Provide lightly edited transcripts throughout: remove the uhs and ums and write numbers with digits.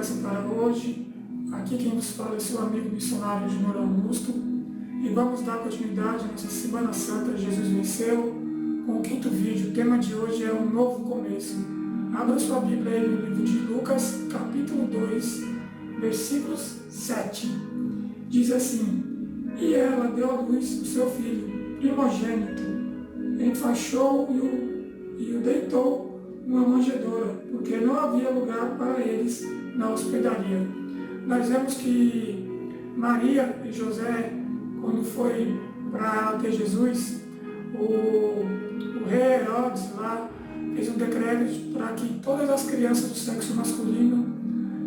Esperança para hoje. Aqui quem nos fala é seu amigo missionário de Moura Augusto. E vamos dar continuidade à nossa Semana Santa Jesus Venceu, com o 5º vídeo. O tema de hoje é um novo começo. Abra sua Bíblia aí no livro de Lucas, capítulo 2, versículos 7. Diz assim: E ela deu à luz o seu filho, primogênito, enfaixou e o deitou numa manjedoura, porque não havia lugar para eles na hospedaria. Nós vemos que Maria e José, quando foi para ter Jesus, o rei Herodes lá fez um decreto para que todas as crianças do sexo masculino,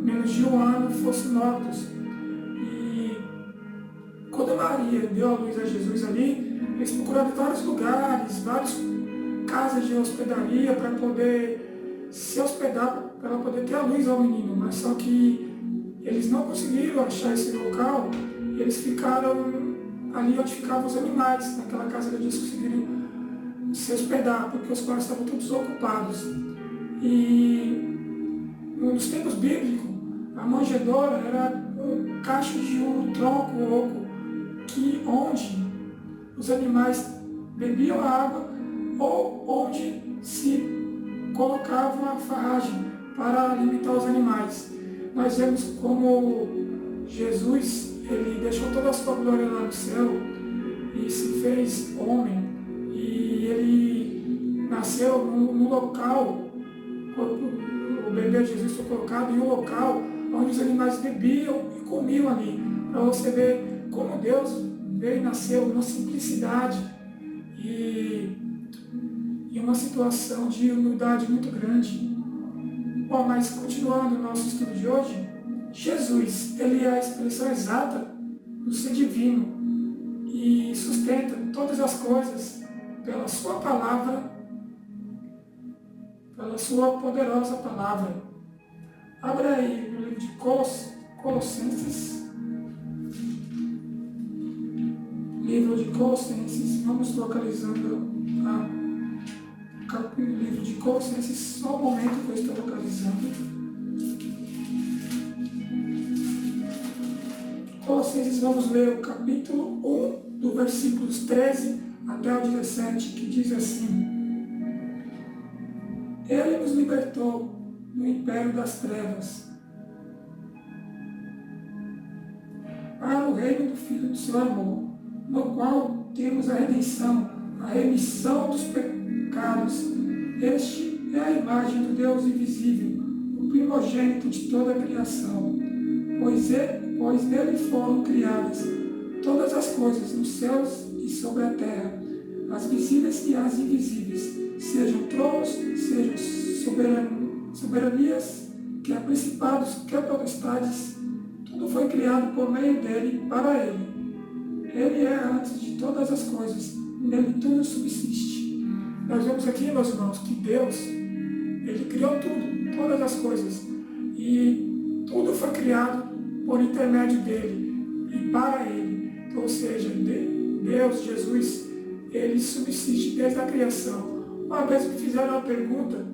menos de 1 ano, fossem mortos. E quando Maria deu a luz a Jesus ali, eles procuraram vários lugares, várias casas de hospedaria para poder se hospedar, para ela poder ter a luz ao menino, mas só que eles não conseguiram achar esse local e eles ficaram ali onde ficavam os animais, naquela casa que eles conseguiram se hospedar, porque os quartos estavam todos ocupados. E nos tempos bíblicos, a manjedoura era um cacho de um tronco oco, onde os animais bebiam a água ou onde se colocava a farragem para alimentar os animais. Nós vemos como Jesus, ele deixou toda a sua glória lá no céu e se fez homem, e ele nasceu no local, o bebê Jesus foi colocado em um local onde os animais bebiam e comiam ali, para você ver como Deus veio e nasceu numa simplicidade e uma situação de humildade muito grande. Bom, mas continuando o nosso estudo de hoje, Jesus, ele é a expressão exata do ser divino e sustenta todas as coisas pela sua palavra, pela sua poderosa palavra. Abra aí no livro de Colossenses, vamos localizando o livro de Colossenses, só um momento que eu estou localizando. Colossenses, vamos ler o capítulo 1, do versículos 13 até o 17, que diz assim: Ele nos libertou do império das trevas para o reino do Filho do seu amor, no qual temos a redenção, a remissão dos pecados. Este é a imagem do Deus invisível, o primogênito de toda a criação, pois nele foram criadas todas as coisas nos céus e sobre a terra, as visíveis e as invisíveis, sejam tronos, sejam soberanias, quer principados, quer potestades, tudo foi criado por meio dele e para ele. Ele é antes de todas as coisas, nele tudo subsiste. Nós vemos aqui, meus irmãos, que Deus, ele criou tudo, todas as coisas, e tudo foi criado por intermédio dele e para ele. Ou seja, Deus, Jesus, ele subsiste desde a criação. Uma vez me fizeram uma pergunta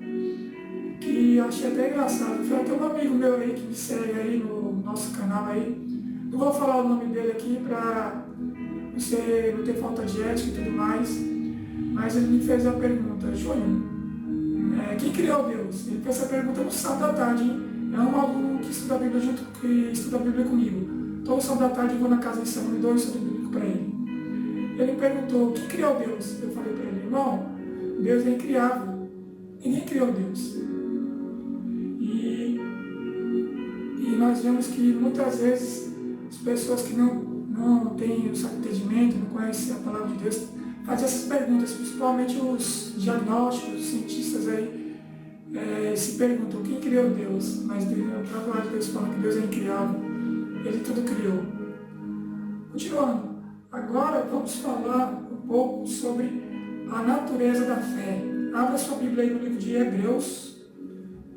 que eu achei até engraçado. Foi até um amigo meu aí que me segue aí no nosso canal aí. Não vou falar o nome dele aqui para você não ter falta de ética e tudo mais. Mas ele me fez a pergunta: Júnior, quem criou Deus? Ele fez essa pergunta no sábado da tarde, hein? É um aluno que estuda a Bíblia que estuda a Bíblia comigo. Todo sábado da tarde eu vou na casa de Samuel e dou o estudo bíblico para ele. Ele perguntou: quem criou Deus? Eu falei para ele: irmão, Deus é incriável. Ninguém criou Deus. E nós vemos que muitas vezes as pessoas que não têm o certo entendimento, não conhecem a palavra de Deus, fazem essas perguntas, principalmente os diagnósticos, os cientistas aí, se perguntam: quem criou Deus? Mas a palavra de Deus fala que Deus é incriável, ele tudo criou. Continuando, agora vamos falar um pouco sobre a natureza da fé. Abra sua Bíblia aí no livro de Hebreus,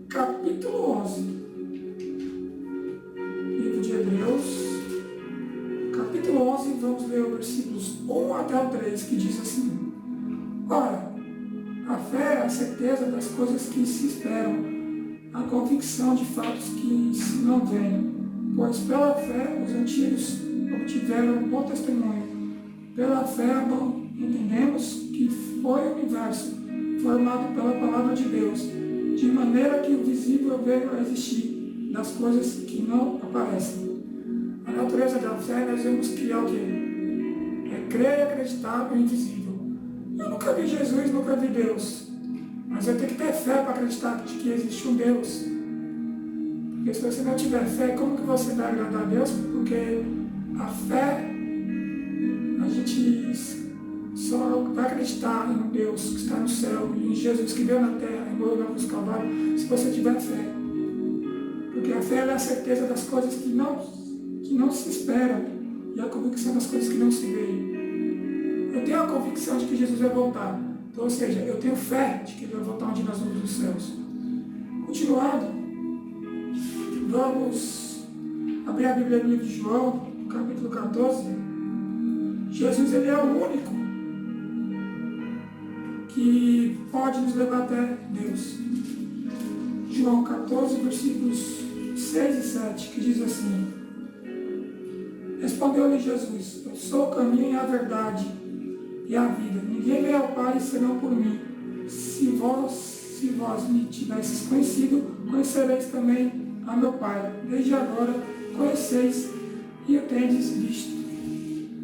capítulo 11. Livro de Hebreus, capítulo 11, vamos ler os versículos 1 até o 3, que diz assim: Ora, a fé é a certeza das coisas que se esperam, a convicção de fatos que se não veem, pois pela fé os antigos obtiveram um bom testemunho. Pela fé entendemos que foi o universo formado pela palavra de Deus, de maneira que o visível veio a existir das coisas que não aparecem. A natureza da fé nós vemos que é o quê? É crer e acreditar no invisível. Eu nunca vi Jesus, nunca vi Deus, mas eu tenho que ter fé para acreditar que existe um Deus. Porque se você não tiver fé, como que você vai agradar a Deus? Porque a fé, a gente só vai acreditar em um Deus que está no céu e em Jesus que veio na terra, em morreu na cruz do Calvário, se você tiver fé. Porque a fé é a certeza das coisas que não se esperam e a convicção das coisas que não se veem. Eu tenho a convicção de que Jesus vai voltar. Então, ou seja, eu tenho fé de que Ele vai voltar onde nós vamos dos céus. Continuando, vamos abrir a Bíblia no livro de João, no capítulo 14. Jesus, Ele é o único que pode nos levar até Deus. João 14, versículos 6 e 7, que diz assim: Respondeu-lhe Jesus: Eu sou o caminho e a verdade e a vida. Ninguém vem ao Pai senão por mim. Se vós me tivesseis conhecido, conhecereis também a meu Pai. Desde agora conheceis e o tendes visto.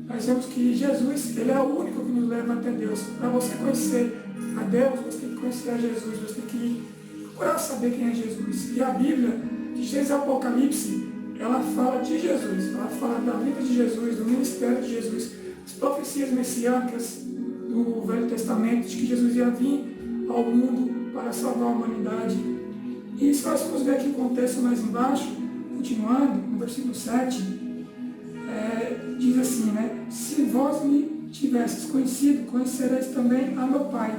Nós vemos que Jesus, Ele é o único que nos leva até Deus. Para você conhecer a Deus, você tem que conhecer a Jesus, você tem que procurar saber quem é Jesus. E a Bíblia, de Gênesis a Apocalipse, ela fala de Jesus, ela fala da vida de Jesus, do ministério de Jesus, as profecias messiânicas do Velho Testamento, de que Jesus ia vir ao mundo para salvar a humanidade. E se nós formos ver aqui o contexto mais embaixo, continuando, no versículo 7, diz assim, né? Se vós me tivesses conhecido, conhecereis também a meu Pai.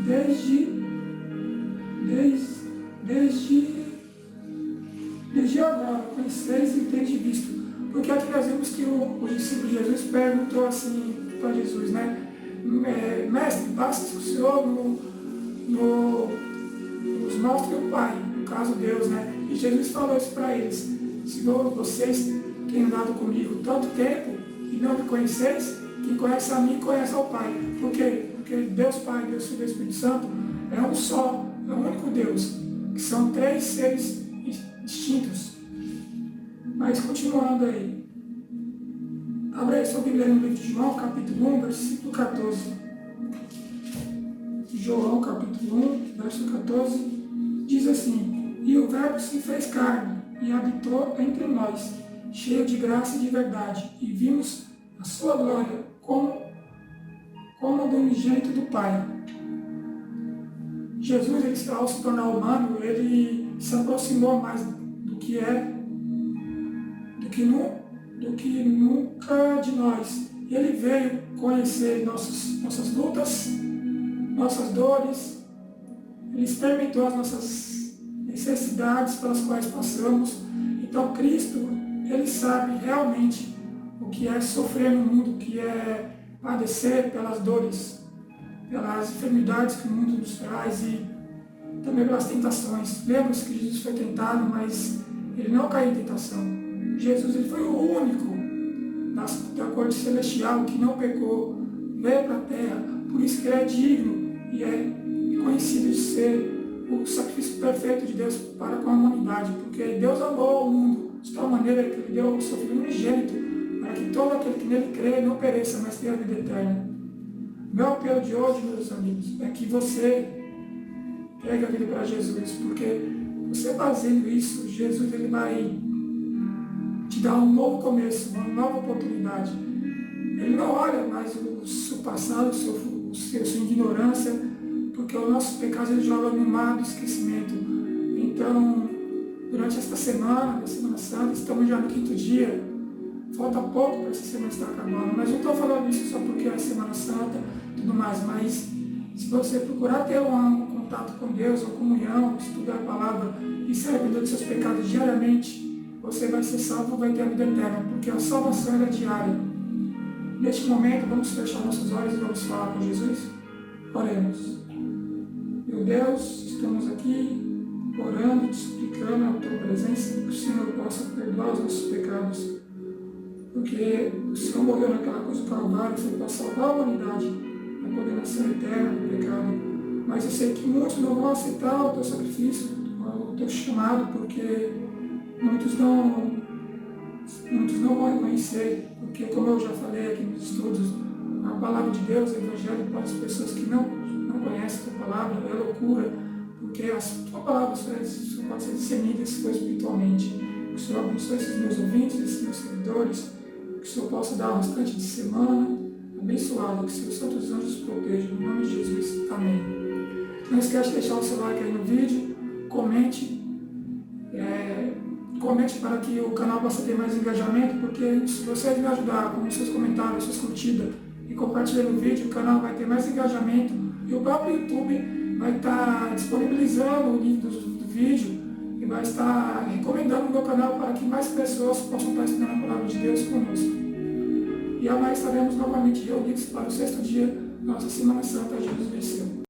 Desde agora, conheceis e tendes visto. Porque aqui nós vemos que o discípulo de Jesus perguntou assim para Jesus, né? Mestre, basta que o Senhor nos mostre o Pai, no caso Deus, né? E Jesus falou isso para eles: se vocês têm andado comigo tanto tempo e não me conheceis, quem conhece a mim conhece ao Pai. Por quê? Porque Deus Pai, Deus Filho e Deus Espírito Santo é um só, é um único Deus, que são três seres distintos. Mas continuando aí, abre aí sua Bíblia no livro de João, capítulo 1, versículo 14. João, capítulo 1, verso 14, diz assim: E o Verbo se fez carne e habitou entre nós, cheio de graça e de verdade, e vimos a sua glória como do unigênito do Pai. Jesus, ao se tornar humano, ele se aproximou mais do que nunca de nós. Ele veio conhecer nossas lutas, nossas dores. Ele experimentou as nossas necessidades pelas quais passamos. Então Cristo, Ele sabe realmente o que é sofrer no mundo, o que é padecer pelas dores, pelas enfermidades que o mundo nos traz e também pelas tentações. Lembra-se que Jesus foi tentado, mas Ele não caiu em tentação. Jesus, Ele foi o único da corte celestial que não pecou, veio para a terra, por isso que Ele é digno e é conhecido de ser o sacrifício perfeito de Deus para com a humanidade, porque Deus amou o mundo de tal maneira que Ele deu o seu Filho unigênito, para que todo aquele que nele crê não pereça, mas tenha a vida eterna. Meu apelo de hoje, meus amigos, é que você pegue a vida para Jesus, porque você fazendo isso, Jesus ele vai te dar um novo começo, uma nova oportunidade. Ele não olha mais o seu passado, sua ignorância, porque os nossos pecados ele joga no mar do esquecimento. Então, durante esta semana, na Semana Santa, estamos já no 5º dia, falta pouco para essa semana estar acabando, mas não estou falando isso só porque é Semana Santa e tudo mais, mas se você procurar ter um contato com Deus, uma comunhão, estudar a palavra e se arrepender dos seus pecados diariamente, você vai ser salvo e vai ter a vida eterna, porque a salvação é diária. Neste momento, vamos fechar nossos olhos e vamos falar com Jesus? Oremos. Meu Deus, estamos aqui orando, te suplicando a tua presença, que o Senhor possa perdoar os nossos pecados. Porque o Senhor morreu naquela cruz do Calvário, foi para salvar a humanidade da condenação eterna do pecado. Mas eu sei que muitos não vão aceitar o teu sacrifício, o teu chamado, porque muitos não vão reconhecer, porque como eu já falei aqui nos estudos, a palavra de Deus, o Evangelho, para as pessoas que não conhecem a tua palavra, é loucura, porque a tua palavra só pode ser discernida se for espiritualmente. Que o Senhor abençoe esses meus ouvintes, esses meus seguidores, que o Senhor possa dar o restante de semana abençoado, que seus santos anjos protejam, em nome de Jesus. Amém. Não esquece de deixar o seu like aí no vídeo, comente para que o canal possa ter mais engajamento, porque se você me ajudar com seus comentários, suas curtidas e compartilhando o vídeo, o canal vai ter mais engajamento e o próprio YouTube vai estar disponibilizando o link do vídeo e vai estar recomendando o meu canal para que mais pessoas possam estar estudando a palavra de Deus conosco. E amanhã estaremos novamente reunidos para o 6º dia da nossa Semana Santa, Jesus venceu.